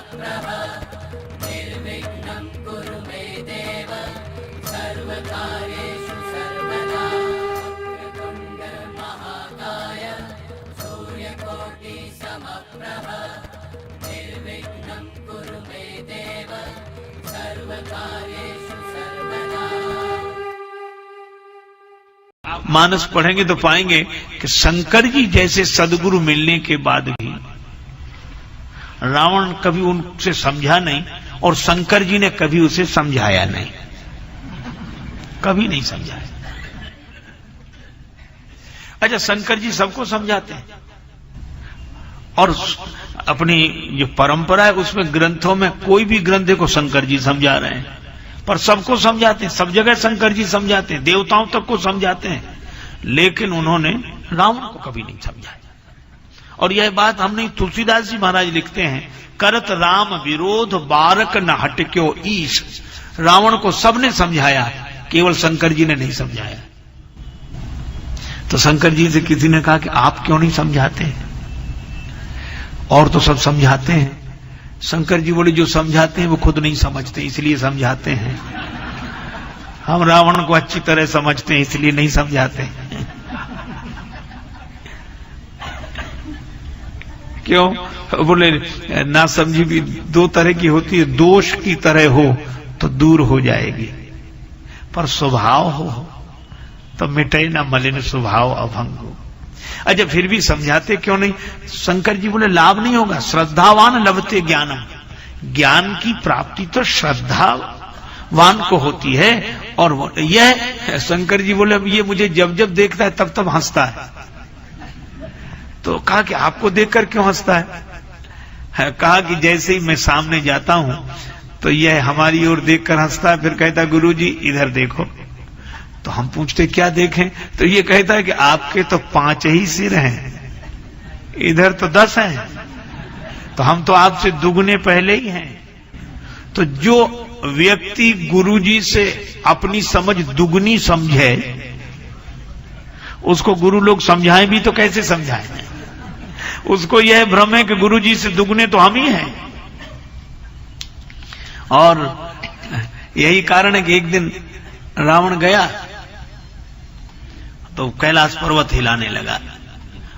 समप्रभ निर्विघ्नं कुरु मे देव सर्वकार्येषु सर्वदा वक्रतुण्ड महाकाय सूर्यकोटि समप्रभ निर्विघ्नं कुरु मे देव सर्वकार्येषु सर्वदा। मानस पढ़ेंगे तो पाएंगे कि शंकर जी जैसे सदगुरु मिलने के बाद भी रावण कभी उनसे समझा नहीं और शंकर जी ने कभी उसे समझाया नहीं, कभी नहीं समझाया। अच्छा, शंकर जी सबको समझाते हैं और अपनी जो परंपरा है उसमें ग्रंथों में कोई भी ग्रंथ देखो शंकर जी समझा रहे हैं, पर सबको समझाते हैं, सब जगह शंकर जी समझाते हैं, देवताओं तक को समझाते हैं, लेकिन उन्होंने रावण को कभी नहीं समझाया। और यह बात हम नहीं, तुलसीदास जी महाराज लिखते हैं, करत राम विरोध बारक न हटक्यो ईश। रावण को सबने समझाया, केवल शंकर जी ने नहीं समझाया। तो शंकर जी से किसी ने कहा कि आप क्यों नहीं समझाते? और तो सब समझाते हैं। शंकर जी बोले, जो समझाते हैं वो खुद नहीं समझते, इसलिए समझाते हैं। हम रावण को अच्छी तरह समझते हैं, इसलिए नहीं समझाते। क्यों? बोले ना समझी भी दो तरह की होती है, दोष की तरह हो तो दूर हो जाएगी, पर स्वभाव हो तो मिटे ना मलिन स्वभाव अभंग हो। अच्छा, फिर भी समझाते क्यों नहीं? शंकर जी बोले, लाभ नहीं होगा, श्रद्धावान लभते ज्ञानम। ज्ञान की प्राप्ति तो श्रद्धावान को होती है। और यह शंकर जी बोले, ये मुझे जब जब देखता है तब तब हंसता है। तो कहा कि आपको देखकर क्यों हंसता है? कहा कि जैसे ही मैं सामने जाता हूं तो यह हमारी ओर देखकर हंसता है, फिर कहता है गुरुजी इधर देखो। तो हम पूछते क्या देखें? तो ये कहता है कि आपके तो 5 ही सिर हैं, इधर तो 10 हैं, तो हम तो आपसे दुगने पहले ही हैं। तो जो व्यक्ति गुरुजी से अपनी समझ दुगनी समझे, उसको गुरु लोग समझाएं भी तो कैसे समझाएं? उसको यह भ्रम है कि गुरुजी से दुगने तो हम ही हैं। और यही कारण है कि एक दिन रावण गया तो कैलाश पर्वत हिलाने लगा।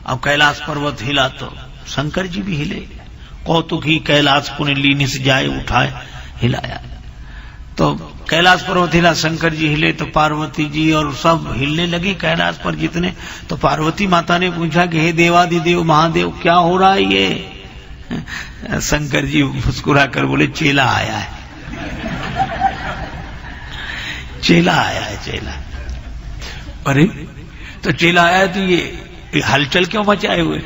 अब कैलाश पर्वत हिला तो शंकर जी भी हिले। कौतुक ही कैलाश पुण्य लीने से जाए उठाए, हिलाया तो कैलाश पर्वत हिला, शंकर जी हिले तो पार्वती जी और सब हिलने लगी कैलाश पर जितने। तो पार्वती माता ने पूछा कि हे देवादिदेव महादेव, क्या हो रहा है ये? शंकर जी मुस्कुरा कर बोले, चेला आया है, चेला आया है, चेला। अरे तो चेला आया तो ये हलचल क्यों मचाए हुए?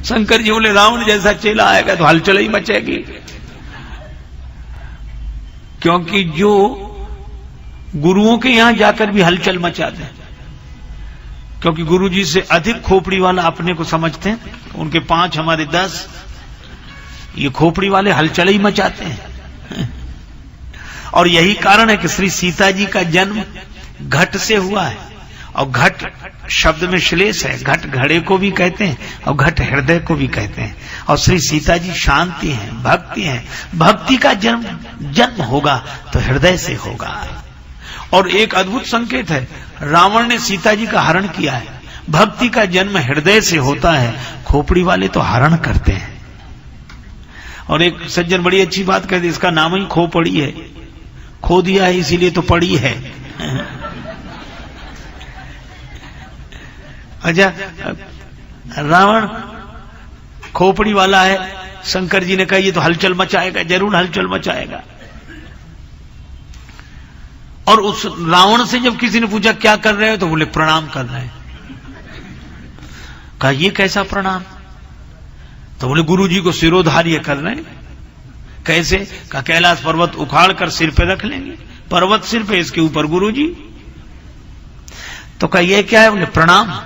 शंकर जी बोले, रावण जैसा चेला आएगा तो हलचल ही मचेगी, क्योंकि जो गुरुओं के यहां जाकर भी हलचल मचाते हैं, क्योंकि गुरुजी से अधिक खोपड़ी वाला अपने को समझते हैं, उनके 5 हमारे 10, ये खोपड़ी वाले हलचल ही मचाते हैं। और यही कारण है कि श्री सीता जी का जन्म घट से हुआ है। और घट शब्द में श्लेष है, घट घड़े को भी कहते हैं और घट हृदय को भी कहते हैं। और श्री सीता जी शांति हैं, भक्ति हैं। भक्ति का जन्म होगा तो हृदय से होगा। और एक अद्भुत संकेत है, रावण ने सीता जी का हरण किया है, भक्ति का जन्म हृदय से होता है, खोपड़ी वाले तो हरण करते हैं। और एक सज्जन बड़ी अच्छी बात कहते, इसका नाम ही खो पड़ी है, खो दिया है इसीलिए तो पड़ी है। अच्छा, रावण खोपड़ी वाला है, शंकर जी ने कहा ये तो हलचल मचाएगा, जरूर हलचल मचाएगा। और उस रावण से जब किसी ने पूछा क्या कर रहे हो, तो बोले प्रणाम कर रहे हैं। कहा ये कैसा प्रणाम? तो बोले गुरुजी को सिरोधार्य कर रहे हैं। कैसे? कहा कैलाश पर्वत उखाड़ कर सिर पे रख लेंगे, पर्वत सिर पे, इसके ऊपर गुरुजी। तो कहा ये क्या है? बोले प्रणाम।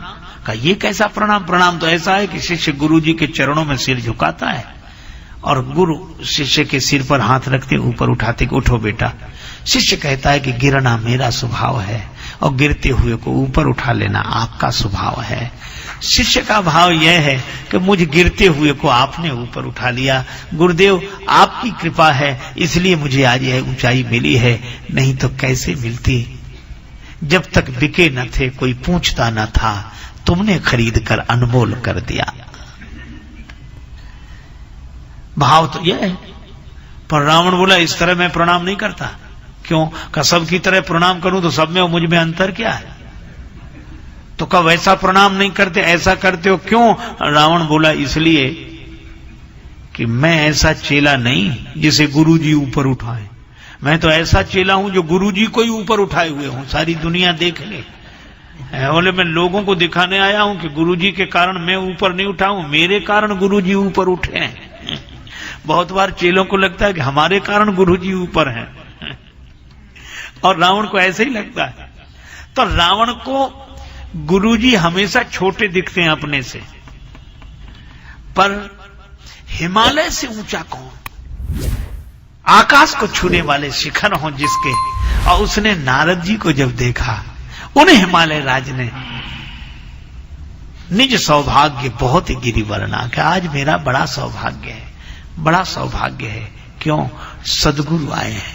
कहा ये कैसा प्रणाम? प्रणाम तो ऐसा है कि शिष्य गुरुजी के चरणों में सिर झुकाता है और गुरु शिष्य के सिर पर हाथ रखते ऊपर उठाते, उठो बेटा। शिष्य कहता है कि गिरना मेरा स्वभाव है और गिरते हुए को ऊपर उठा लेना आपका स्वभाव है। शिष्य का भाव यह है कि मुझ गिरते हुए को आपने ऊपर उठा लिया। गुरुदेव आपकी कृपा है इसलिए मुझे आज यह ऊंचाई मिली है, नहीं तो कैसे मिलती। जब तक बिके न थे कोई पूछता न था, तुमने खरीद कर अनमोल कर दिया। भाव तो यह है। पर रावण बोला इस तरह मैं प्रणाम नहीं करता। क्यों? का सब की तरह प्रणाम करूं तो सब में और मुझ में अंतर क्या है? तो कब ऐसा प्रणाम नहीं करते, ऐसा करते हो क्यों? रावण बोला इसलिए कि मैं ऐसा चेला नहीं जिसे गुरुजी ऊपर उठाए। मैं तो ऐसा चेला हूं जो गुरुजी को ही ऊपर उठाए हुए हूं, सारी दुनिया देख ले। बोले मैं लोगों को दिखाने आया हूं कि गुरुजी के कारण मैं ऊपर नहीं उठा हूं, मेरे कारण गुरुजी ऊपर उठे हैं। बहुत बार चेलों को लगता है कि हमारे कारण गुरुजी ऊपर हैं, और रावण को ऐसे ही लगता है। तो रावण को गुरुजी हमेशा छोटे दिखते हैं अपने से, पर हिमालय से ऊंचा कौन? आकाश को छूने वाले शिखर हों जिसके। और उसने नारद जी को जब देखा, उन्हें हिमालय राज ने निज सौभाग्य बहुत गिरी वर्णा कि आज मेरा बड़ा सौभाग्य है, बड़ा सौभाग्य है। क्यों? सदगुरु आए हैं।